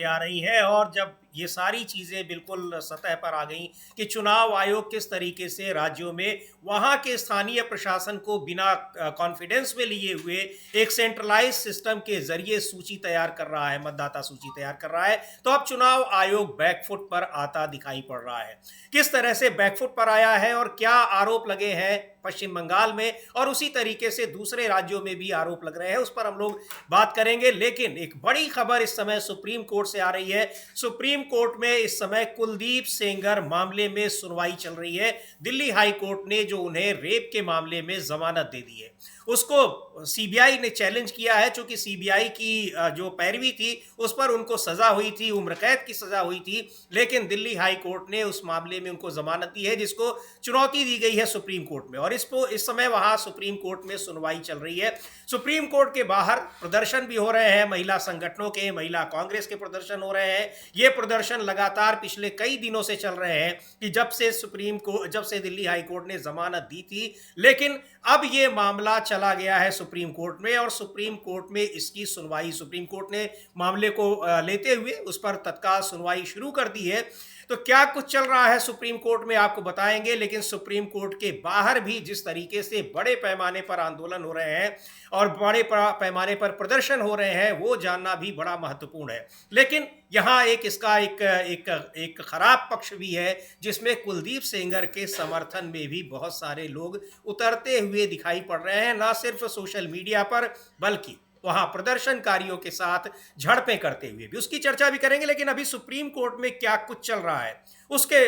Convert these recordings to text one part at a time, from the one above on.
आ रही है और जब ये सारी चीज़ें बिल्कुल सतह पर आ गई कि चुनाव आयोग किस तरीके से राज्यों में वहाँ के स्थानीय प्रशासन को बिना कॉन्फिडेंस में लिए हुए एक सेंट्रलाइज सिस्टम के जरिए सूची तैयार कर रहा है, मतदाता सूची तैयार कर रहा है, तो अब चुनाव आयोग बैकफुट पर आता दिखाई पड़ रहा है। किस तरह से बैकफुट पर आया है और क्या आरोप लगे हैं पश्चिम बंगाल में और उसी तरीके से दूसरे राज्यों में भी आरोप लग रहे हैं, उस पर हम लोग बात करेंगे। लेकिन एक बड़ी खबर इस समय सुप्रीम कोर्ट से आ रही है। सुप्रीम कोर्ट में इस समय कुलदीप सेंगर मामले में सुनवाई चल रही है। दिल्ली हाई कोर्ट ने जो उन्हें रेप के मामले में जमानत दे दी है, उसको सीबीआई ने चैलेंज किया है। चूंकि सीबीआई की जो पैरवी थी उस पर उनको सजा हुई थी, उम्र कैद की सजा हुई थी, लेकिन दिल्ली हाई कोर्ट ने उस मामले में उनको जमानत दी है, जिसको चुनौती दी गई है सुप्रीम कोर्ट में। और इसको इस समय वहां सुप्रीम कोर्ट में सुनवाई चल रही है। सुप्रीम कोर्ट के बाहर प्रदर्शन भी हो रहे हैं, महिला संगठनों के, महिला कांग्रेस के प्रदर्शन हो रहे हैं। ये प्रदर्शन लगातार पिछले कई दिनों से चल रहे हैं कि जब से दिल्ली हाई कोर्ट ने जमानत दी थी, लेकिन अब ये मामला चला गया है सुप्रीम कोर्ट में और सुप्रीम कोर्ट में इसकी सुनवाई, सुप्रीम कोर्ट ने मामले को लेते हुए उस पर तत्काल सुनवाई शुरू कर दी है। तो क्या कुछ चल रहा है सुप्रीम कोर्ट में आपको बताएंगे, लेकिन सुप्रीम कोर्ट के बाहर भी जिस तरीके से बड़े पैमाने पर आंदोलन हो रहे हैं और बड़े पैमाने पर प्रदर्शन हो रहे हैं, वो जानना भी बड़ा महत्वपूर्ण है। लेकिन यहाँ इसका एक खराब पक्ष भी है, जिसमें कुलदीप सेंगर के समर्थन में भी बहुत सारे लोग उतरते हुए दिखाई पड़ रहे हैं, ना सिर्फ सोशल मीडिया पर बल्कि वहां प्रदर्शनकारियों के साथ झड़पें करते हुए भी। उसकी चर्चा भी करेंगे, लेकिन अभी सुप्रीम कोर्ट में क्या कुछ चल रहा है उसके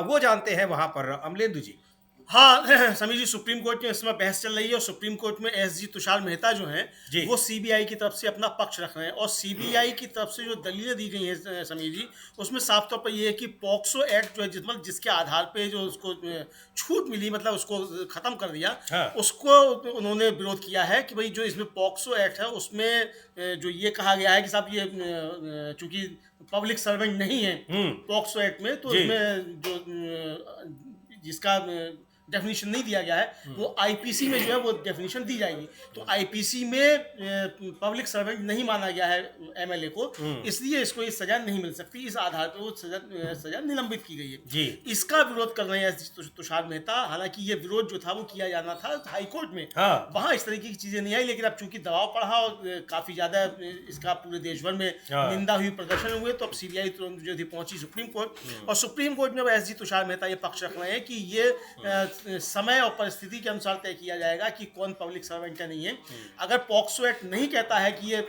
वो जानते हैं वहां पर अमलेंदु जी। हाँ समीर जी, सुप्रीम कोर्ट में इस समय बहस चल रही है और सुप्रीम कोर्ट में एसजी तुषार मेहता जो हैं जी वो सीबीआई की तरफ से अपना पक्ष रख रहे हैं। और सीबीआई की तरफ से जो दलीलें दी गई हैं समीर जी, उसमें साफ तौर पर ये है कि पॉक्सो एक्ट जो है मतलब जिसके आधार पे जो उसको छूट मिली, मतलब उसको ख़त्म कर दिया, हाँ। उसको उन्होंने विरोध किया है कि भाई जो इसमें पॉक्सो एक्ट है उसमें जो ये कहा गया है कि साहब ये चूंकि पब्लिक सर्वेंट नहीं है पॉक्सो एक्ट में, तो जी इसमें जो जिसका डेफिनेशन नहीं दिया गया है वो आईपीसी में जो है वो डेफिनेशन दी जाएगी। तो आईपीसी में पब्लिक सर्वेंट नहीं माना गया है एमएलए को, इसलिए इसको ये सजा नहीं मिल सकती। इस आधार पर वो सजा निलंबित की गई है। जी इसका विरोध कर रहे हैं तुषार मेहता। हालांकि ये विरोध जो था वो किया जाना था हाई कोर्ट में, हाँ वहां इस तरीके की चीजें नहीं आई, लेकिन अब चूंकि दबाव पड़ा और काफी ज्यादा इसका पूरे देश भर में हाँ। निंदा हुई, प्रदर्शन हुए, तो अब सीबीआई तुरंत जो थी पहुंची सुप्रीम कोर्ट। और सुप्रीम कोर्ट में अब एसजी तुषार मेहता ये पक्ष रख रहे हैं कि ये समय और परिस्थिति के अनुसार तय किया जाएगा कि कौन पब्लिक सर्वेंट है नहीं है। अगर पॉक्सो एक्ट नहीं कहता है कि ये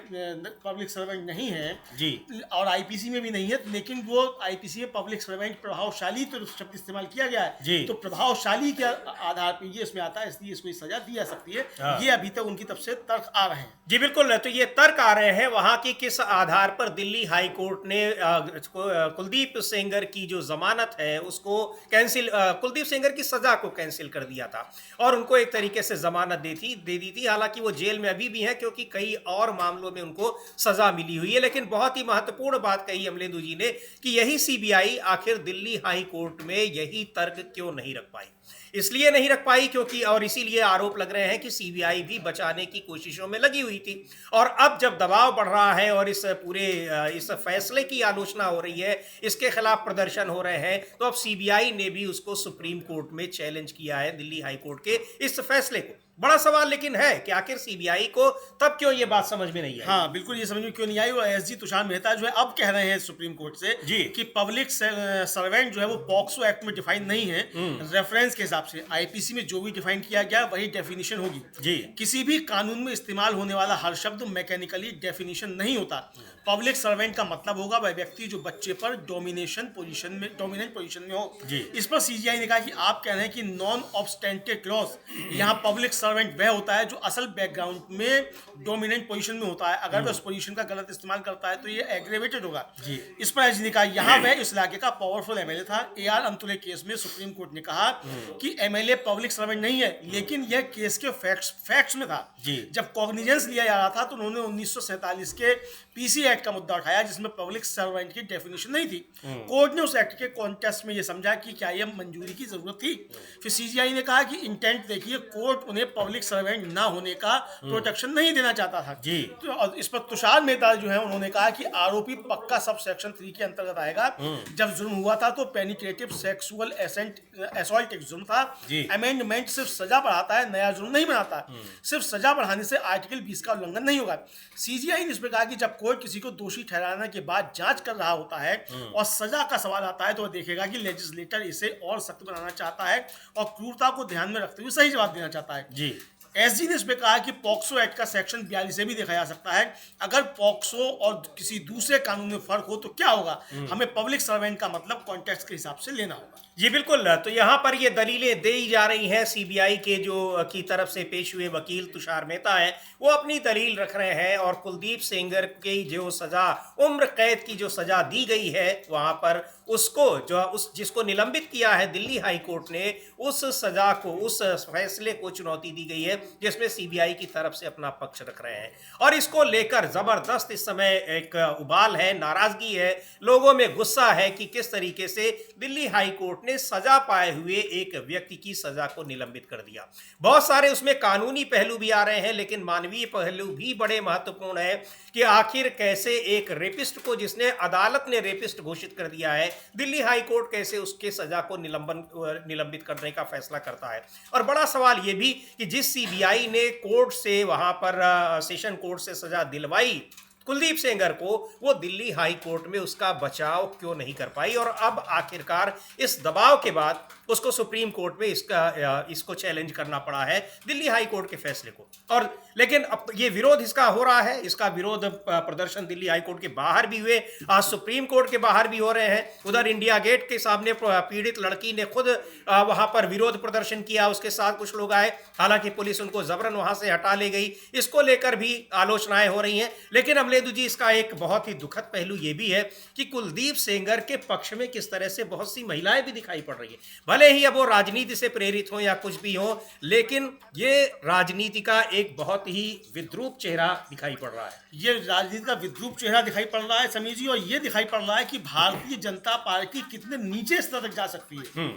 पब्लिक सर्वेंट नहीं है जी और आईपीसी में भी नहीं है, लेकिन वो आईपीसी में पब्लिक सर्वेंट प्रभावशाली तो शब्द इस्तेमाल किया गया है, तो प्रभावशाली के आधार पर ये इसमें आता है, इसलिए इसको सजा दी जा सकती है। ये अभी तक उनकी तरफ से तर्क आ रहे हैं। जी बिल्कुल। तो ये तर्क आ रहे हैं वहां की किस आधार पर दिल्ली हाई कोर्ट ने कुलदीप सेंगर की जो जमानत है उसको कैंसिल, कुलदीप सेंगर की सजा को कैंसिल कर दिया था और उनको एक तरीके से जमानत दे दी थी। हालांकि वो जेल में अभी भी हैं क्योंकि कई और मामलों में उनको सजा मिली हुई है। लेकिन बहुत ही महत्वपूर्ण बात कही अमलेंदु जी ने कि यही सीबीआई आखिर दिल्ली हाई कोर्ट में यही तर्क क्यों नहीं रख पाई। इसलिए नहीं रख पाई क्योंकि, और इसीलिए आरोप लग रहे हैं कि सीबीआई भी बचाने की कोशिशों में लगी हुई थी। और अब जब दबाव बढ़ रहा है और इस फैसले की आलोचना हो रही है, इसके खिलाफ प्रदर्शन हो रहे हैं, तो अब सीबीआई ने भी उसको सुप्रीम कोर्ट में चैलेंज किया है, दिल्ली हाई कोर्ट के इस फैसले को। बड़ा सवाल लेकिन है कि आखिर सीबीआई को तब क्यों ये बात समझ में नहीं आई। हाँ बिल्कुल, ये समझ में क्यों नहीं आई। और एसजी तुषार मेहता जो है अब कह रहे हैं सुप्रीम कोर्ट से जी कि पब्लिक सर्वेंट जो है वो पॉक्सो एक्ट में डिफाइन नहीं है। रेफरेंस के हिसाब से आईपीसी में जो भी डिफाइन किया गया वही डेफिनेशन होगी। जी किसी भी कानून में इस्तेमाल होने वाला हर शब्द मैकेनिकली डेफिनेशन नहीं होता। पब्लिक सर्वेंट का मतलब होगा वह व्यक्ति जो बच्चे पर डोमिनेंट पोजीशन में हो। जी इस पर सीजीआई ने कहा कि आप कह रहे हैं कि नॉन ऑब्स्टेंटेड क्लॉज, यहाँ पब्लिक सर्वेंट वह होता है जो असल बैकग्राउंड में डोमिनेंट पोजीशन में होता है। अगर वह उस पोजीशन का गलत इस्तेमाल करता है तो ये एग्रेवेटेड होगा। जी इस पर एसजी ने कहा यहाँ वह इस इलाके का पावरफुल एमएलए था। एआर अंतुले केस में सुप्रीम कोर्ट ने कहा कि एमएलए पब्लिक सर्वेंट नहीं है, लेकिन यह केस के फैक्ट्स में था। जब कॉग्निजेंस लिया जा रहा था तो उन्होंने 1947 के पीसी एक्ट का मुद्दा उठाया जिसमें पब्लिक सर्वेंट की डेफिनेशन नहीं थी। कोर्ट ने उस एक्ट के कॉन्टेक्स्ट में यह समझा कि क्या यह मंजूरी की जरूरत थी। फिर सीजीआई ने कहा कि इंटेंट देखिए, कोर्ट उन्हें पब्लिक सर्वेंट ना होने का प्रोटेक्शन नहीं देना चाहता था जी। तो और इस पर तुषार मेहता जो है उन्होंने कहा कि आरोपी पक्का सब सेक्शन 3 के अंतर्गत आएगा। जब जुर्म हुआ था तो पेनिट्रेटिव सेक्सुअल असॉल्ट एक जुर्म था। अमेंडमेंट सिर्फ सजा बढ़ाता है, नया जुर्म नहीं बनाता। सिर्फ सजा बढ़ाने से आर्टिकल 20 का उल्लंघन नहीं होगा। सीजीआई ने इस पर कहा कि जब कोर्ट किसी को दोषी ठहराने के बाद जांच कर रहा होता है और सजा का सवाल आता है तो वह देखेगा कि लेजिस्लेटर इसे और सख्त बनाना चाहता है और क्रूरता को ध्यान में रखते हुए सही जवाब देना चाहता है। जी। एसजी ने इस पे कहा कि पॉक्सो एक्ट का सेक्शन 42 से भी देखा जा सकता है। अगर पॉक्सो और किसी दूसरे कानून में फर्क हो तो क्या होगा, हमें पब्लिक सर्वेंट का मतलब कॉन्टेक्स्ट के हिसाब से लेना होगा। जी बिल्कुल। तो यहाँ पर ये दलीलें दी जा रही हैं। सीबीआई के जो की तरफ से पेश हुए वकील तुषार मेहता है वो अपनी दलील रख रहे हैं और कुलदीप सेंगर की जो सजा उम्र कैद की जो सजा दी गई है वहाँ पर उसको जिसको निलंबित किया है दिल्ली हाई कोर्ट ने, उस सजा को, उस फैसले को चुनौती दी गई है जिसमें सीबीआई की तरफ से अपना पक्ष रख रहे हैं और इसको लेकर जबरदस्त इस समय एक उबाल है, नाराजगी है, लोगों में गुस्सा है कि किस तरीके से दिल्ली हाई कोर्ट ने सजा पाए हुए एक व्यक्ति की सजा को निलंबित कर दिया। बहुत सारे उसमें कानूनी पहलू भी आ रहे हैं लेकिन मानवीय पहलू भी बड़े महत्वपूर्ण है कि आखिर कैसे एक रेपिस्ट को, जिसने अदालत ने रेपिस्ट घोषित कर दिया है, दिल्ली हाई कोर्ट कैसे उसके सजा को निलंबित करने का फैसला करता है। और बड़ा सवाल यह भी कि जिस सीबीआई ने कोर्ट से, वहां पर सेशन कोर्ट से सजा दिलवाई कुलदीप सेंगर को, वो दिल्ली हाई कोर्ट में उसका बचाव क्यों नहीं कर पाई और अब आखिरकार इस दबाव के बाद उसको सुप्रीम कोर्ट में इसको चैलेंज करना पड़ा है दिल्ली हाई कोर्ट के फैसले को। और लेकिन अब ये विरोध इसका हो रहा है, इसका विरोध प्रदर्शन दिल्ली हाई कोर्ट के बाहर भी हुए, आज सुप्रीम कोर्ट के बाहर भी हो रहे हैं। उधर इंडिया गेट के सामने पीड़ित लड़की ने खुद वहां पर विरोध प्रदर्शन किया, उसके साथ कुछ लोग आए, हालांकि पुलिस उनको जबरन वहां से हटा ले गई। इसको लेकर भी आलोचनाएं हो रही हैं। लेकिन अमलेदु जी, इसका एक बहुत ही दुखद पहलू यह भी है कि कुलदीप सेंगर के पक्ष में किस तरह से बहुत सी महिलाएं भी दिखाई पड़ रही है। भले ही अब वो राजनीति से प्रेरित हो या कुछ भी हो, लेकिन ये राजनीति का एक बहुत ही विद्रूप चेहरा दिखाई पड़ रहा है। ये राजनीति का विद्रूप चेहरा दिखाई पड़ रहा है समीर जी, और ये दिखाई पड़ रहा है कि भारतीय जनता पार्टी कितने नीचे स्तर तक जा सकती है।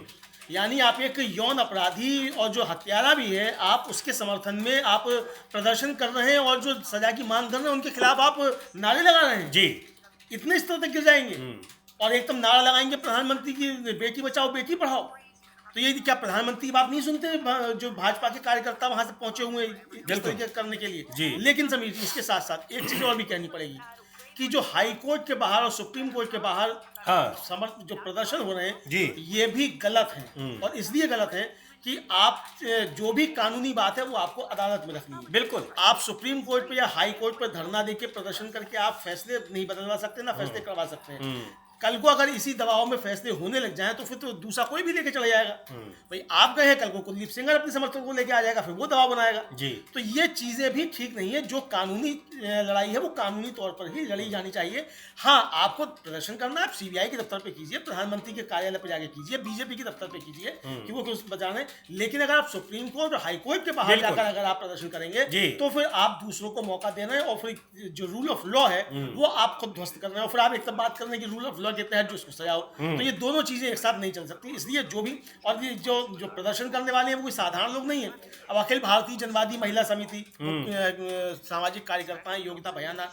यानी आप एक यौन अपराधी और जो हत्यारा भी है, आप उसके समर्थन में आप प्रदर्शन कर रहे हैं और जो सजा की मांग कर रहे हैं उनके खिलाफ आप नारे लगा रहे हैं जी। इतने स्तर तक गिर जाएंगे और एकदम नारा लगाएंगे प्रधानमंत्री की बेटी बचाओ बेटी पढ़ाओ। तो ये क्या प्रधानमंत्री की बात नहीं सुनते जो भाजपा के कार्यकर्ता वहां से पहुंचे हुए इस तरीके करने के लिए। लेकिन समीर जी, इसके साथ साथ एक चीज और भी कहनी पड़ेगी कि जो हाई कोर्ट के बाहर और सुप्रीम कोर्ट के बाहर जो प्रदर्शन हो रहे हैं ये भी गलत है। और इसलिए गलत है कि आप जो भी कानूनी बात है वो आपको अदालत में रखनी है। बिल्कुल, आप सुप्रीम कोर्ट पे या हाई कोर्ट पे धरना देके प्रदर्शन करके आप फैसले नहीं बदलवा सकते, ना फैसले करवा सकते हैं। कल को अगर इसी दबाव में फैसले होने लग जाएं तो फिर तो दूसरा कोई भी लेके चला जाएगा। भाई आप गए हैं, कल को कुलदीप सेंगर अपने समर्थकों को लेके आ जाएगा, फिर वो दबाव बनाएगा जी। तो ये चीजें भी ठीक नहीं है। जो कानूनी लड़ाई है वो कानूनी तौर पर ही लड़ी जानी चाहिए। हाँ, आपको प्रदर्शन करना है, आप सीबीआई के दफ्तर पे कीजिए, प्रधानमंत्री के कार्यालय पे जाके कीजिए, बीजेपी के दफ्तर पे कीजिए कि वो कुछ बचाने। लेकिन अगर आप सुप्रीम कोर्ट और हाई कोर्ट के बाहर जाकर अगर आप प्रदर्शन करेंगे तो फिर आप दूसरों को मौका दे रहे हैं और फिर जो रूल ऑफ लॉ है वो आप खुद ध्वस्त कर रहे हैं और फिर आप एक बात कर रहे हैं कि रूल ऑफ लॉ के तहत जो उसको सजा हो। तो ये दोनों चीजें एक साथ नहीं चल सकती। इसलिए जो भी, और ये जो प्रदर्शन करने वाले हैं वो कोई साधारण लोग नहीं है। अब अखिल भारतीय जनवादी महिला समिति, सामाजिक कार्यकर्ता हैं, योगिता भयाना,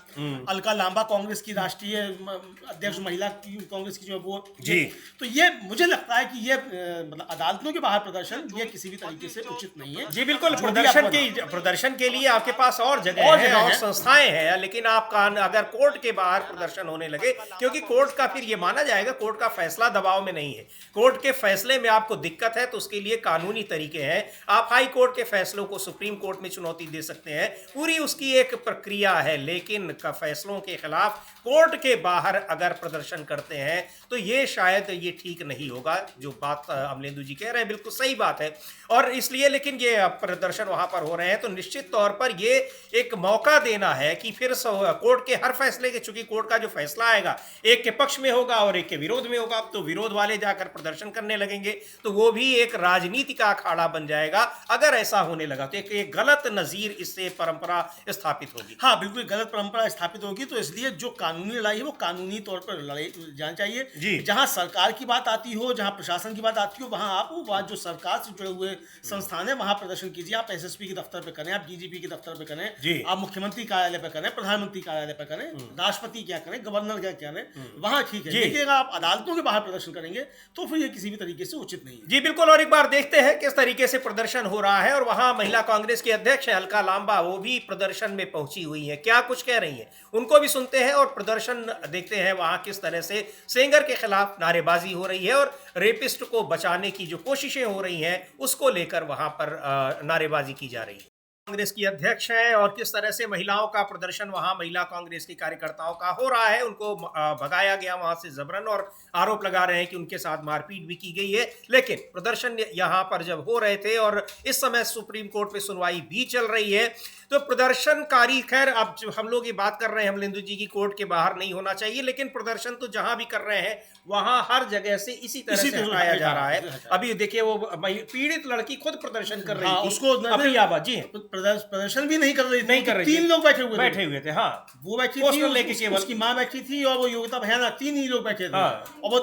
अलका लांबा कांग्रेस की राष्ट्रीय अध्यक्ष महिला कांग्रेस की जो वो जी, तो ये मुझे लगता है कि ये मतलब अदालतों के बाहर प्रदर्शन ये किसी भी तरीके से उचित नहीं है। जी बिल्कुल, प्रदर्शन के लिए आपके पास और जगह है और संस्थाएं हैं, लेकिन आप अगर कोर्ट के बाहर प्रदर्शन होने लगे, क्योंकि कोर्ट का फिर ये माना जाएगा कोर्ट का फैसला दबाव में नहीं है। कोर्ट के फैसले में आपको दिक्कत है तो उसके लिए कानूनी तरीके हैं। आप हाई कोर्ट के फैसलों को सुप्रीम कोर्ट में चुनौती दे सकते हैं, पूरी उसकी एक प्रक्रिया है। लेकिन फैसलों के खिलाफ कोर्ट के बाहर अगर प्रदर्शन करते हैं तो ये शायद ये ठीक नहीं होगा। जो बात अमलेंदु जी कह रहे हैं बिल्कुल सही बात है। और इसलिए लेकिन ये प्रदर्शन वहां पर हो रहे हैं तो निश्चित तौर पर ये एक मौका देना है कि फिर कोर्ट के हर फैसले के, चूंकि कोर्ट का जो फैसला आएगा एक के पक्ष में में होगा और एक के विरोध में होगा। तो विरोध वाले जाकर प्रदर्शन करने लगेंगे, तो वो भी एक राजनीति का अखाड़ा बन जाएगा। अगर ऐसा होने लगा तो एक गलत नजीर इससे परंपरा स्थापित होगी। हाँ, बिल्कुल गलत परंपरा स्थापित होगी। तो इसलिए जो कानूनी लड़ाई है वो कानूनी तौर पर लड़ाई जानी चाहिए। जहां सरकार की बात आती हो, जहां प्रशासन की बात आती हो, वहां आप वो बात जो सरकार से जुड़े हुए संस्थान है वहां प्रदर्शन कीजिए। आप एसएसपी के दफ्तर पे करें, आप डीजीपी के दफ्तर पे करें, आप मुख्यमंत्री कार्यालय पे करें, प्रधानमंत्री कार्यालय पे करें, राष्ट्रपति क्या करें, गवर्नर क्या करें, वहां ठीक है। लेकिन अगर आप अदालतों के बाहर प्रदर्शन करेंगे तो फिर ये किसी भी तरीके से उचित नहीं है। जी बिल्कुल। और एक बार देखते हैं किस तरीके से प्रदर्शन हो रहा है। और वहां महिला कांग्रेस की अध्यक्ष अलका लांबा वो भी प्रदर्शन में पहुंची हुई है, क्या कुछ कह रही है उनको भी सुनते हैं और प्रदर्शन देखते हैं वहां किस तरह से सेंगर के खिलाफ नारेबाजी हो रही है और रेपिस्ट को बचाने की जो कोशिशें हो रही हैं उसको लेकर वहां पर नारेबाजी की जा रही है। कांग्रेस की अध्यक्ष है और किस तरह से महिलाओं का प्रदर्शन वहां महिला कांग्रेस की कार्यकर्ताओं का हो रहा है। उनको भगाया गया वहां से जबरन और आरोप लगा रहे हैं कि उनके साथ मारपीट भी की गई है। लेकिन प्रदर्शन यहां पर जब हो रहे थे और इस समय सुप्रीम कोर्ट में सुनवाई भी चल रही है, तो प्रदर्शनकारी, खैर अब हम लोग ये बात कर रहे हैं अमलेंदु जी की कोर्ट के बाहर नहीं होना चाहिए, लेकिन प्रदर्शन तो जहां भी कर रहे हैं वहां हर जगह से इसी तरह से हटाया जा रहा है। अभी देखिए वो पीड़ित लड़की खुद प्रदर्शन कर रही थी, उसको अपनी आवाज जी प्रदर्शन भी नहीं कर रही थी। 3 लोग बैठे हुए थे। हाँ, वो बैठी थी, लेके केवल उसकी माँ बैठी थी और वो योगिता भयाना, 3 ही लोग बैठे थे। और वो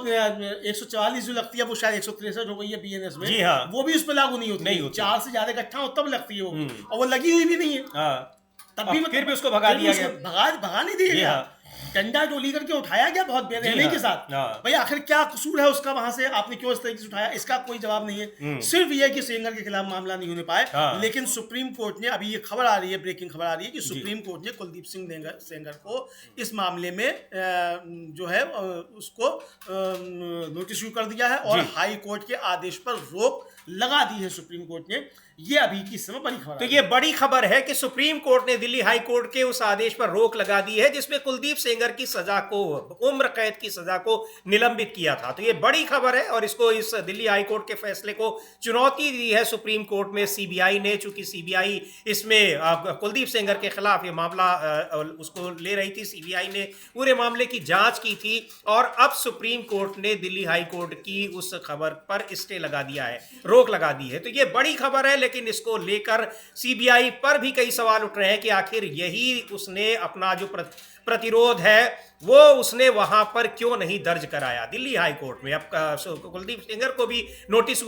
144 जो लगती है वो शायद 163 हो गई है बीएनएस में। जी हाँ, वो भी उस पर लागू नहीं होती। 4 से ज्यादा इकट्ठा हो तब लगती है वो, और वो लगी हुई भी नहीं है। तब भी फिर भी उसको भगा दिया गया, भगा नहीं दिया गया। डंडा डोली करके उठाया गया बहुत बेरहमी के साथ। भाई आखिर क्या कसूर है उसका, वहां से आपने क्यों इस तरीके से उठाया, इसका कोई जवाब नहीं है। सिर्फ ये कि सेंगर के खिलाफ मामला नहीं होने पाए। लेकिन सुप्रीम कोर्ट ने, अभी ये खबर आ रही है, ब्रेकिंग खबर आ रही है कि सुप्रीम कोर्ट ने कुलदीप सिंह सेंगर को इस मामले में जो है उसको नोटिस इशू कर दिया है और हाई कोर्ट के आदेश पर रोक लगा दी है सुप्रीम कोर्ट ने। ये अभी की समय बड़ी खबर। तो ये बड़ी खबर है कि सुप्रीम कोर्ट ने दिल्ली हाई कोर्ट के उस आदेश पर रोक लगा दी है जिसमें कुलदीप सेंगर की सजा को, उम्र कैद की सजा को निलंबित किया था। तो ये बड़ी खबर है और इसको, इस दिल्ली हाई कोर्ट के फैसले को चुनौती दी है सुप्रीम कोर्ट में सीबीआई ने। चूंकि सीबीआई इसमें कुलदीप सेंगर के खिलाफ ये मामला उसको ले रही थी, सीबीआई ने पूरे मामले की जांच की थी और अब सुप्रीम कोर्ट ने दिल्ली हाई कोर्ट की उस खबर पर स्टे लगा दिया है, रोक लगा दी है। तो ये बड़ी खबर है, लेकिन इसको लेकर सीबीआई पर भी कई सवाल उठ रहे हैं कि आखिर यही उसने अपना जो प्रतिरोध है वो उसने वहां पर क्यों नहीं दर्ज कराया दिल्ली हाई कोर्ट में। अब कुलदीप सेंगर को भी नोटिस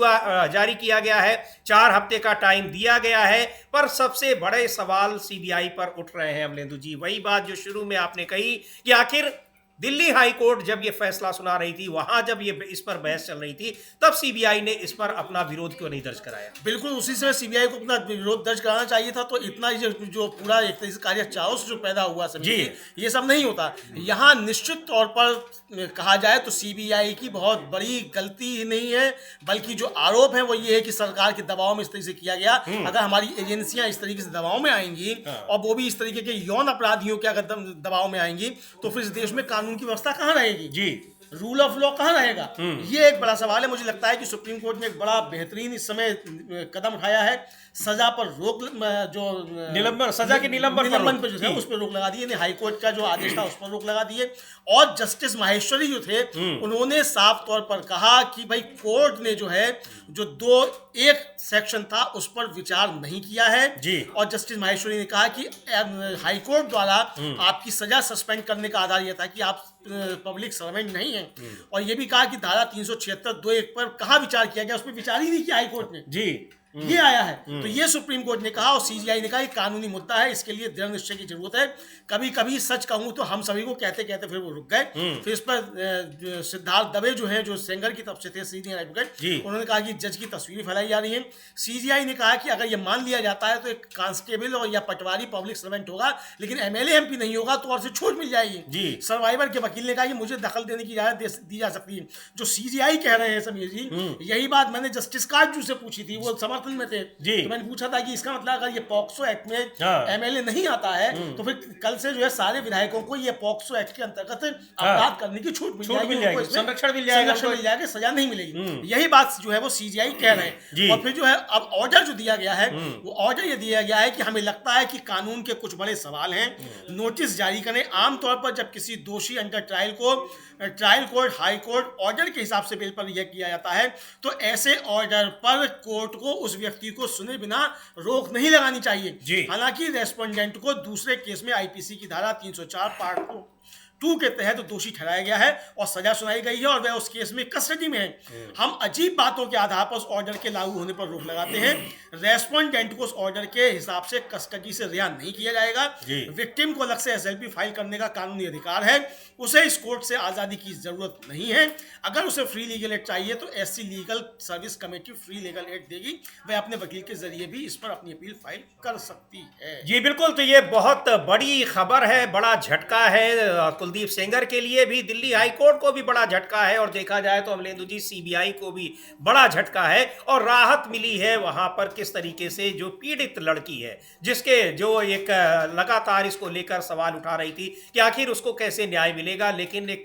जारी किया गया है, 4 हफ्ते का टाइम दिया गया है, पर सबसे बड़े सवाल सीबीआई पर उठ रहे हैं अमलेंदु जी। वही बात जो शुरू में आपने कही कि आखिर दिल्ली हाई कोर्ट जब ये फैसला सुना रही थी, वहां जब ये इस पर बहस चल रही थी, तब सीबीआई ने इस पर अपना विरोध क्यों नहीं दर्ज कराया। बिल्कुल उसी समय सीबीआई को अपना विरोध दर्ज कराना चाहिए था। तो इतना जो पूरा एक तरह से कार्य चाउस जो पैदा हुआ जी, ये सब नहीं होता। यहाँ निश्चित तौर पर कहा जाए तो सीबीआई की बहुत बड़ी गलती ही नहीं है, बल्कि जो आरोप है वो ये है कि सरकार के दबाव में इस तरीके से किया गया। अगर हमारी एजेंसियां इस तरीके से दबाव में आएंगी और वो भी इस तरीके के यौन अपराधियों के अगर दबाव में आएंगी तो फिर इस देश में कानून की व्यवस्था कहाँ रहेगी जी, रूल ऑफ लॉ कहाँ रहेगा। ये एक बड़ा सवाल है। मुझे लगता है कि सुप्रीम कोर्ट ने एक बड़ा बेहतरीन इस समय कदम उठाया है। सजा पर रोक, जो निलंबन, सजा के निलंबन पर जो है उस पर रोक लगा दी है। हाई कोर्ट का जो आदेश था उस पर रोक लगा दी है। और जस्टिस माहेश्वरी जो थे उन्होंने साफ तौर पर कहा कि भाई कोर्ट ने जो है जो 2(1) सेक्शन था उस पर विचार नहीं किया है जी। और जस्टिस माहेश्वरी ने कहा कि हाई कोर्ट द्वारा आपकी सजा सस्पेंड करने का आधार यह था कि आप पब्लिक सर्वेंट नहीं है। और ये भी कहा कि धारा 376(2)(1) पर कहाँ विचार किया गया, उस पर विचार ही नहीं किया हाई कोर्ट ने जी। ये आया है। तो ये सुप्रीम कोर्ट ने कहा और सीजीआई ने कहा कि कानूनी मुद्दा है, इसके लिए दृढ़ निश्चय की जरूरत है। कभी कभी सच कहूं तो हम सभी को कहते कहते फिर वो रुक गए। फिर इस पर सिद्धार्थ दवे जो है, जो सेंगर की तरफ से थे सीनियर एडवोकेट, उन्होंने कहा कि जज की तस्वीरें फैलाई जा रही हैं। सीजीआई ने कहा कि अगर ये मान लिया जाता है तो एक कांस्टेबल और या पटवारी पब्लिक सर्वेंट होगा, लेकिन एमएलए एमपी नहीं होगा तो और से छूट मिल जाएगी जी। सर्वाइवर के वकील ने कहा कि मुझे दखल देने की इजाजत दी जा सकती है। जो सीजीआई कह रहे हैं समीर जी, यही बात मैंने जस्टिस काजू से पूछी थी, वो समर्थन समर्थन में थे। जी। तो मैंने पूछा था कि इसका मतलब अगर ये पॉक्सो एक्ट में हाँ। एमएलए नहीं आता है तो फिर कल से जो है सारे विधायकों को ये पॉक्सो एक्ट के अंतर्गत अपराध करने की छूट मिल जाएगी, जाएगी, संरक्षण मिल जाएगा, सजा नहीं मिलेगी। यही बात जो है वो सीजीआई कह रहे हैं। और फिर जो है अब ऑर्डर जो दिया गया है वो ऑर्डर ये दिया गया है कि हमें लगता है कि कानून के कुछ बड़े सवाल हैं, नोटिस जारी करें। आमतौर पर जब किसी दोषी अंडर ट्रायल को trial court, high court order के हिसाब से बिल पर यह किया जाता है तो ऐसे ऑर्डर पर कोर्ट को उस व्यक्ति को सुने बिना रोक नहीं लगानी चाहिए। हालांकि रेस्पोंडेंट को दूसरे केस में आईपीसी की धारा 304 पार्ट 2 के तहत दोषी ठहराया गया है और सजा सुनाई गई है और वह उस केस में कस्टडी में है। हम अजीब बातों के आधार पर उस ऑर्डर के लागू होने पर रोक लगाते हैं। रेस्पोंडेंट को उस ऑर्डर के हिसाब से कस्टडी से रिहा नहीं किया जाएगा। विक्टिम को अलग से एसएलपी फाइल करने का कानूनी अधिकार है, उसे इस कोर्ट से आज़ादी की जरूरत नहीं है। अगर उसे फ्री लीगल एड चाहिए तो SC legal service committee free legal aid देगी, वह अपने वकील के जरिए भी इस पर अपनी अपील फाइल कर सकती है। जी बिल्कुल, तो ये बहुत बड़ी खबर है, बड़ा झटका है कुलदीप सेंगर के लिए भी, दिल्ली हाई कोर्ट को भी बड़ा झटका है और देखा जाए तो अमलेंदु जी सीबीआई को भी बड़ा झटका है और राहत मिली है वहां पर किस तरीके से जो पीड़ित लड़की है, जिसके जो एक लगातार इसको लेकर सवाल उठा रही थी कि आखिर उसको कैसे न्याय मिलेगा, लेकिन एक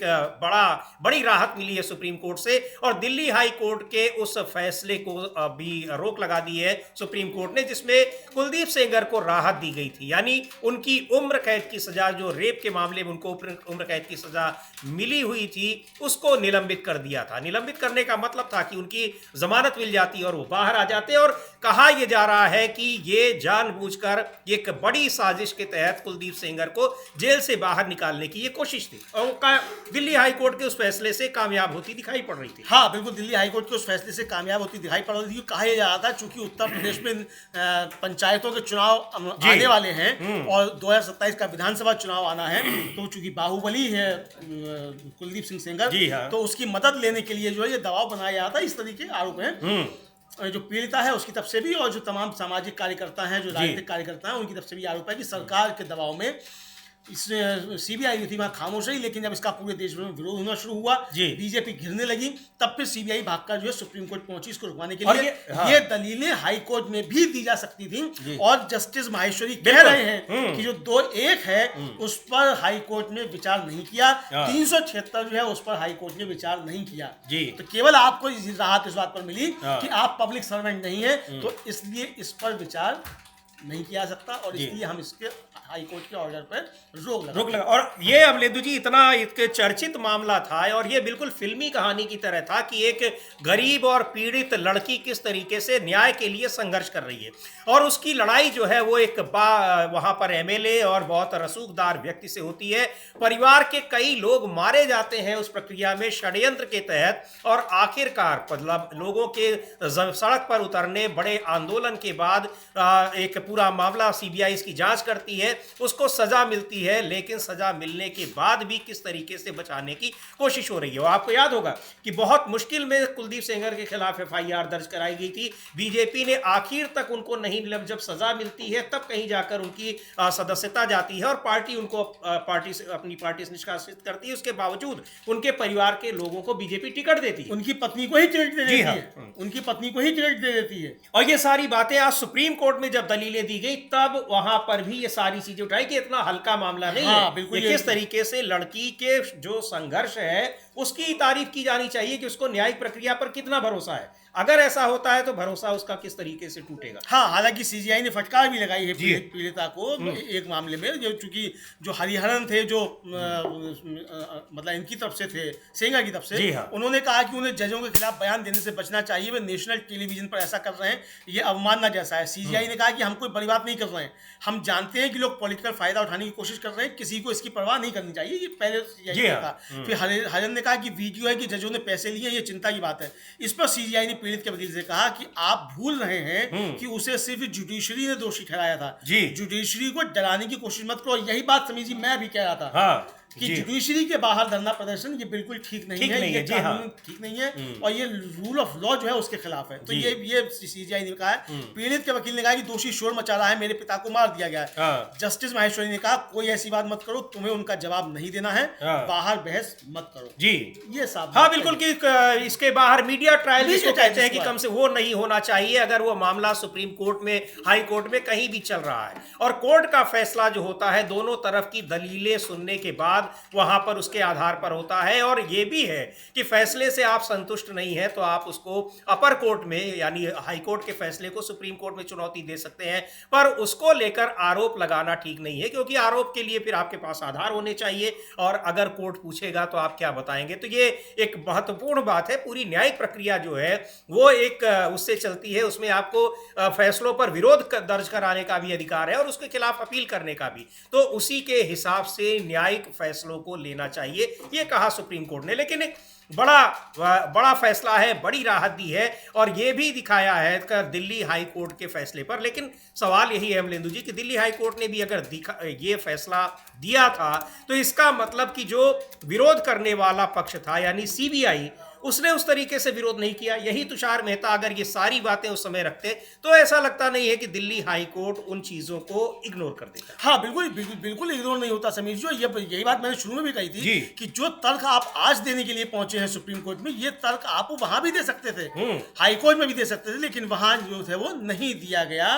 बड़ी राहत मिली है सुप्रीम कोर्ट से और दिल्ली हाई कोर्ट के उस फैसले को भी रोक लगा दी है सुप्रीम कोर्ट ने, जिसमें कुलदीप सेंगर को राहत दी गई थी। यानी उनकी उम्र कैद की सजा, जो रेप के मामले में उनको उम्र कैद की सजा मिली हुई थी, उसको निलंबित कर दिया था। निलंबित करने का मतलब था कि उनकी जमानत मिल जाती और वो बाहर आ जाते। और कहा यह जा रहा है कि ये जानबूझकर एक बड़ी साजिश के तहत कुलदीप सेंगर को जेल से बाहर निकालने की ये कोशिश थी और दिल्ली हाई कोर्ट के उस फैसले से कामयाब होती दिखाई पड़ रही थी। हाँ बिल्कुल, दिल्ली हाई कोर्ट के उस फैसले से कामयाब होती दिखाई पड़ रही थी। कहा यह जा रहा था चूंकि उत्तर प्रदेश में पंचायतों के चुनाव आने वाले हैं और 2027 का विधानसभा चुनाव आना है, तो चूंकि बाहुबली है कुलदीप सिंह सेंगर, तो उसकी मदद लेने के लिए जो है ये दबाव बनाया जा रहा था। इस तरीके के आरोप हैं जो पीड़िता है उसकी तरफ से भी और जो तमाम सामाजिक कार्यकर्ता हैं, जो राजनीतिक कार्यकर्ता हैं, उनकी तरफ से भी आरोप है कि सरकार के दबाव में इसने सीबीआई जो थी वहां खामोश रही, लेकिन जब इसका पूरे देश में विरोध होना शुरू हुआ, बीजेपी घिरने लगी, तब फिर सीबीआई भागकर जो है सुप्रीम कोर्ट पहुंची इसको रुकवाने के लिए। ये दलीलें हाई कोर्ट में भी दी जा सकती थी और जस्टिस माहेश्वरी कह रहे हैं कि जो 2-1 है उस पर हाई कोर्ट ने विचार नहीं किया, 376 जो है उस पर हाई कोर्ट ने विचार नहीं किया। तो केवल आपको राहत इस बात पर मिली कि आप पब्लिक सर्वेंट नहीं है, तो इसलिए इस पर विचार नहीं किया सकता और इसलिए हम इसके हाई कोर्ट के ऑर्डर पर रोक लगा। और ये अमलेंदु जी इतना इसके चर्चित मामला था और ये बिल्कुल फिल्मी कहानी की तरह था कि एक गरीब और पीड़ित लड़की किस तरीके से न्याय के लिए संघर्ष कर रही है और उसकी लड़ाई जो है वो एक वहां पर एमएलए और बहुत रसूखदार व्यक्ति से होती है। परिवार के कई लोग मारे जाते हैं उस प्रक्रिया में षड्यंत्र के तहत और आखिरकार मतलब लोगों के सड़क पर उतरने, बड़े आंदोलन के बाद एक पूरा मामला सीबीआई इसकी जांच करती है, उसको सजा मिलती है, लेकिन सजा मिलने के बाद भी किस तरीके से बचाने की कोशिश हो रही है। आपको याद होगा कि बहुत मुश्किल में कुलदीप सेंगर के खिलाफ एफआईआर दर्ज कराई गई थी, बीजेपी ने आखिर तक उनको नहीं, जब सजा मिलती है तब कहीं जाकर उनकी सदस्यता जाती है और पार्टी उनको अपनी पार्टी से निष्कासित करती है। उसके बावजूद उनके परिवार के लोगों को बीजेपी टिकट देती है, उनकी पत्नी को ही टिकट दे देती है, उनकी पत्नी को ही टिकट दे देती है। और ये सारी बातें आज सुप्रीम कोर्ट में जब दलीलें दी गई तब वहां पर भी ये सारी चीजें उठाई कि इतना हल्का मामला नहीं है। बिल्कुल, ये किस तरीके से लड़की के जो संघर्ष है उसकी तारीफ की जानी चाहिए कि उसको न्यायिक प्रक्रिया पर कितना भरोसा है। अगर ऐसा होता है तो भरोसा उसका किस तरीके से टूटेगा। हाँ, हालांकि सीजीआई ने फटकार भी लगाई है पीड़िता को एक मामले में, जो चूंकि जो हरिहरन थे जो मतलब इनकी तरफ से थे, सेंगर की तरफ से, उन्होंने कहा कि उन्हें जजों के खिलाफ बयान देने से बचना चाहिए, वे नेशनल टेलीविजन पर ऐसा कर रहे हैं, ये अवमानना जैसा है। सीजीआई ने कहा कि हम कोई बड़ी बात नहीं कर रहे हैं, हम जानते हैं कि लोग पॉलिटिकल फायदा उठाने की कोशिश कर रहे हैं, किसी को इसकी परवाह नहीं करनी चाहिए, ये पहले सीजीआई ने कहा। फिर हरिहरन ने कहा कि वीडियो है कि जजों ने पैसे लिए, ये चिंता की बात है। इस पर सीजीआई ने पीड़ित के वकील से कहा कि आप भूल रहे हैं कि उसे सिर्फ जुडिशरी ने दोषी ठहराया था, जुडिशरी को डराने की कोशिश मत करो। यही बात समीर जी मैं भी कह रहा था कि जुडिशरी के बाहर धरना प्रदर्शन ये बिल्कुल ठीक नहीं है, ये कानून ठीक नहीं है और ये रूल ऑफ लॉ जो है उसके खिलाफ है। तो ये सीजीआई ने कहा है। पीड़ित के वकील ने कहा कि दोषी शोर मचा रहा है, मेरे पिता को मार दिया गया है। जस्टिस माहेश्वरी ने कहा कोई ऐसी बात मत करो, तुम्हें उनका जवाब नहीं देना है, बाहर बहस मत करो। जी ये साहब हाँ बिल्कुल कि इसके बाहर मीडिया ट्रायल जिसको कहते हैं कि कम से वो नहीं होना चाहिए अगर वो मामला सुप्रीम कोर्ट में, हाई कोर्ट में कहीं भी चल रहा है। और कोर्ट का फैसला जो होता है दोनों तरफ की दलीलें सुनने के बाद वहां पर उसके आधार पर होता है। और ये भी है कि फैसले से आप संतुष्ट नहीं है तो आप उसको अपर कोर्ट में यानी हाई कोर्ट के फैसले को सुप्रीम कोर्ट में चुनौती दे सकते हैं, पर उसको लेकर आरोप लगाना ठीक नहीं है, क्योंकि आरोप के लिए फिर आपके पास आधार होने चाहिए और अगर कोर्ट पूछेगा तो आप क्या बताएंगे। तो ये एक महत्वपूर्ण बात है। पूरी न्यायिक प्रक्रिया जो है वो एक उससे चलती है, उसमें आपको फैसलों पर विरोध दर्ज कराने का भी अधिकार है और उसके खिलाफ अपील करने का भी। तो उसी के हिसाब से न्यायिक फैसलों को लेना चाहिए, ये कहा सुप्रीम कोर्ट ने। लेकिन एक बड़ा फैसला है, बड़ी राहत दी है और ये भी दिखाया है दिल्ली हाई कोर्ट के फैसले पर। लेकिन सवाल यही है अमलेंदु जी कि दिल्ली हाई कोर्ट ने भी अगर ये फैसला दिया था तो इसका मतलब कि जो विरोध करने वाला पक्ष था यानी सीबीआई, उसने उस तरीके से विरोध नहीं किया। यही तुषार मेहता अगर ये सारी बातें उस समय रखते तो ऐसा लगता नहीं है कि दिल्ली हाई कोर्ट उन चीजों को इग्नोर कर देता। हाँ बिल्कुल इग्नोर नहीं होता समीर जी। यही बात मैंने शुरू में भी कही थी कि जो तर्क आप आज देने के लिए पहुंचे हैं सुप्रीम कोर्ट में, ये तर्क आप वहां भी दे सकते थे, हाई कोर्ट में भी दे सकते थे, लेकिन वहां जो थे वो नहीं दिया गया।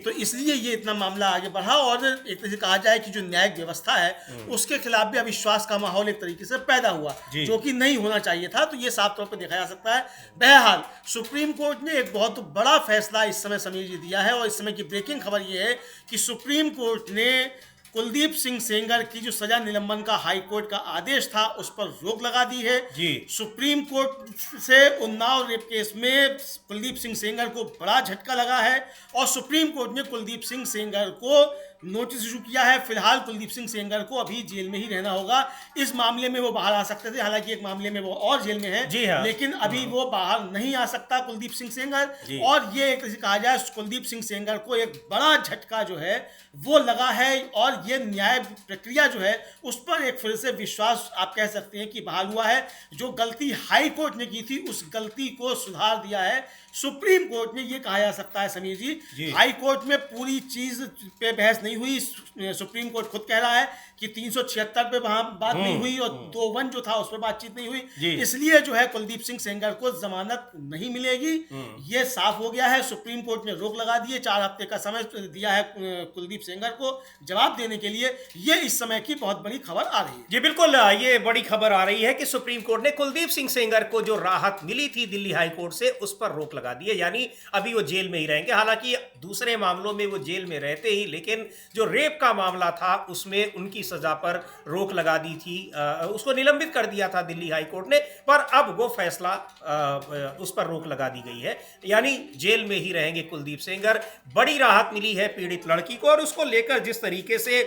तो इसलिए ये इतना मामला आगे बढ़ा और एक तरह से कहा जाए कि जो न्यायिक व्यवस्था है उसके खिलाफ भी अविश्वास का माहौल एक तरीके से पैदा हुआ, जो कि नहीं होना चाहिए था। तो ये साफ तौर पर देखा जा सकता है। बहरहाल सुप्रीम कोर्ट ने एक बहुत बड़ा फैसला इस समय समीर जी दिया है और इस समय की ब्रेकिंग खबर ये है कि सुप्रीम कोर्ट ने कुलदीप सिंह सेंगर की जो सजा निलंबन का हाई कोर्ट का आदेश था उस पर रोक लगा दी है। सुप्रीम कोर्ट से उन्नाव रेप केस में कुलदीप सिंह सेंगर को बड़ा झटका लगा है और सुप्रीम कोर्ट ने कुलदीप सिंह सेंगर को नोटिस इशू किया है। फिलहाल कुलदीप सिंह सेंगर को अभी जेल में ही रहना होगा। इस मामले में वो बाहर आ सकते थे, हालांकि एक मामले में वो और जेल में है, लेकिन अभी वो बाहर नहीं आ सकता कुलदीप सिंह सेंगर। और ये एक कहा जाए कुलदीप सिंह सेंगर को एक बड़ा झटका जो है वो लगा है और ये न्याय प्रक्रिया जो है उस पर एक फिर से विश्वास आप कह सकते हैं कि बहाल हुआ है। जो गलती हाई कोर्ट ने की थी उस गलती को सुधार दिया है सुप्रीम कोर्ट ने। ये कहा जा सकता है समीर जी हाई कोर्ट में पूरी चीज पे बहस नहीं हुई। सुप्रीम कोर्ट खुद कह रहा है कि 376 पे वहां बात नहीं हुई और 2(1) जो था उस पर बातचीत नहीं हुई, इसलिए जो है कुलदीप सिंह सेंगर को जमानत नहीं मिलेगी। ये साफ हो गया है। सुप्रीम कोर्ट ने रोक लगा दी है, 4 हफ्ते का समय दिया है कुलदीप सेंगर को जवाब देने के लिए। ये इस समय की बहुत बड़ी खबर आ रही है। जी बिल्कुल, ये बड़ी खबर आ रही है कि सुप्रीम कोर्ट ने कुलदीप सिंह सेंगर को जो राहत मिली थी दिल्ली हाई कोर्ट से उस पर रोक लगा दी है, यानी अभी वो जेल में ही रहेंगे। हालांकि दूसरे मामलों में वो जेल में रहते ही, लेकिन जो रेप का मामला था उसमें उनकी सजा पर रोक लगा दी थी, उसको निलंबित कर दिया था दिल्ली हाई कोर्ट ने, पर अब वो फैसला उस पर रोक लगा दी गई है, यानी जेल में ही रहेंगे कुलदीप सेंगर। बड़ी राहत मिली है पीड़ित लड़की को और उसको लेकर जिस तरीके से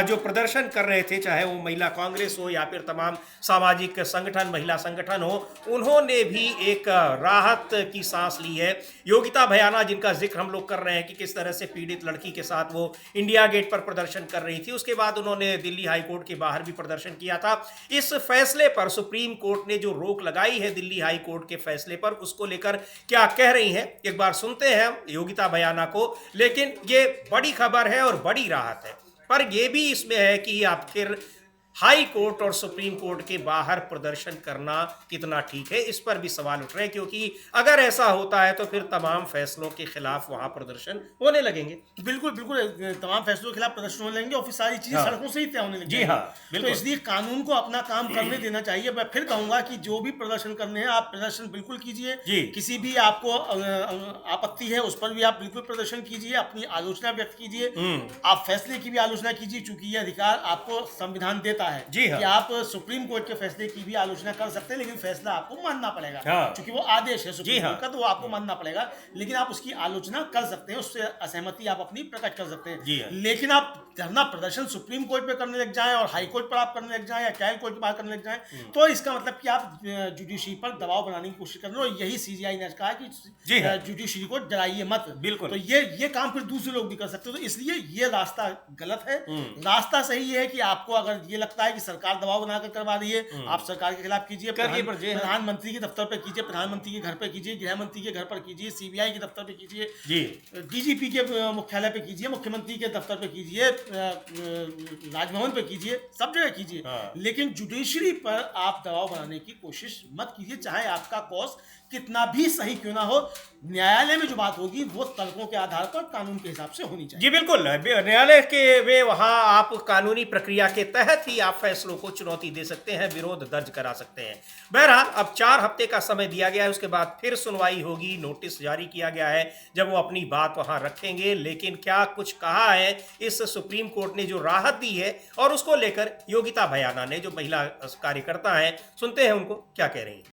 जो प्रदर्शन कर रहे थे, चाहे वो महिला कांग्रेस हो या फिर तमाम सामाजिक संगठन, महिला संगठन हो, उन्होंने भी एक राहत की सांस ली है। योगिता भयाना जिनका जिक्र हम लोग कर रहे हैं कि किस तरह से पीड़ित लड़की के साथ वो इंडिया गेट पर प्रदर्शन कर रही थी, उसके बाद उन्होंने दिल्ली हाई कोर्ट के बाहर भी प्रदर्शन किया था। इस फैसले पर सुप्रीम कोर्ट ने जो रोक लगाई है दिल्ली हाई कोर्ट के फैसले पर, उसको लेकर क्या कह रही हैं एक बार सुनते हैं योगिता भयाना को। लेकिन ये बड़ी खबर है और बड़ी राहत है, पर यह भी इसमें है कि आखिर हाई कोर्ट और सुप्रीम कोर्ट के बाहर प्रदर्शन करना कितना ठीक है, इस पर भी सवाल उठ रहे हैं, क्योंकि अगर ऐसा होता है तो फिर तमाम फैसलों के खिलाफ वहां प्रदर्शन होने लगेंगे। बिल्कुल तमाम फैसलों के खिलाफ प्रदर्शन होने लगेंगे और फिर सारी चीजें सड़कों से ही तय होने लगेंगी। जी हाँ, तो इसलिए कानून को अपना काम करने देना चाहिए। मैं फिर कहूंगा कि जो भी प्रदर्शन करने हैं आप प्रदर्शन बिल्कुल कीजिए, किसी भी आपको आपत्ति है उस पर भी आप बिल्कुल प्रदर्शन कीजिए, अपनी आलोचना व्यक्त कीजिए, आप फैसले की भी आलोचना कीजिए, चूंकि यह अधिकार आपको संविधान देता है जी हाँ। कि आप सुप्रीम कोर्ट के फैसले की भी आलोचना कर सकते हैं, लेकिन फैसला आपको मानना पड़ेगा। क्योंकि वो आदेश है सुप्रीम कोर्ट का, तो वो आपको मानना पड़ेगा, लेकिन आप उसकी आलोचना कर सकते हैं, उससे असहमति आप अपनी प्रकट कर सकते हैं। लेकिन आप धरना प्रदर्शन सुप्रीम कोर्ट पे करने लग जाएं और हाई कोर्ट पर आप करने लग जाएं या ट्रायल कोर्ट के बाहर करने लग जाएं, तो इसका मतलब कि आप जुडिशरी पर दबाव बनाने की कोशिश कर रहे हो। यही सीजीआई ने कहा कि जुडिशरी को डराइए मत। बिल्कुल, तो ये काम फिर दूसरे लोग भी कर सकते हो। तो इसलिए ये रास्ता गलत है। रास्ता सही है कि आपको अगर ये लगता लगता है कि सरकार दबाव बनाकर करवा रही है, आप सरकार के खिलाफ कीजिए, प्रधानमंत्री के दफ्तर पे कीजिए, प्रधानमंत्री के घर पे कीजिए, गृह मंत्री के घर पर कीजिए, सीबीआई के दफ्तर पे कीजिए जी, डीजीपी के मुख्यालय पे कीजिए, मुख्यमंत्री के दफ्तर पे कीजिए, राजभवन पे कीजिए, सब जगह कीजिए, लेकिन जुडिशरी पर आप दबाव बनाने की कोशिश मत कीजिए, चाहे आपका कॉज कितना भी सही क्यों ना हो। न्यायालय में जो बात होगी वो तर्कों के आधार पर कानून के हिसाब से होनी चाहिए। जी बिल्कुल, न्यायालय के में वहां आप कानूनी प्रक्रिया के तहत ही आप फैसलों को चुनौती दे सकते हैं, विरोध दर्ज करा सकते हैं। बहरहाल अब 4 हफ्ते का समय दिया गया है, उसके बाद फिर सुनवाई होगी, नोटिस जारी किया गया है जब वो अपनी बात वहां रखेंगे। लेकिन क्या कुछ कहा है इस सुप्रीम कोर्ट ने जो राहत दी है और उसको लेकर योगिता भयाना ने, जो महिला कार्यकर्ता है, सुनते हैं उनको क्या कह रही हैं।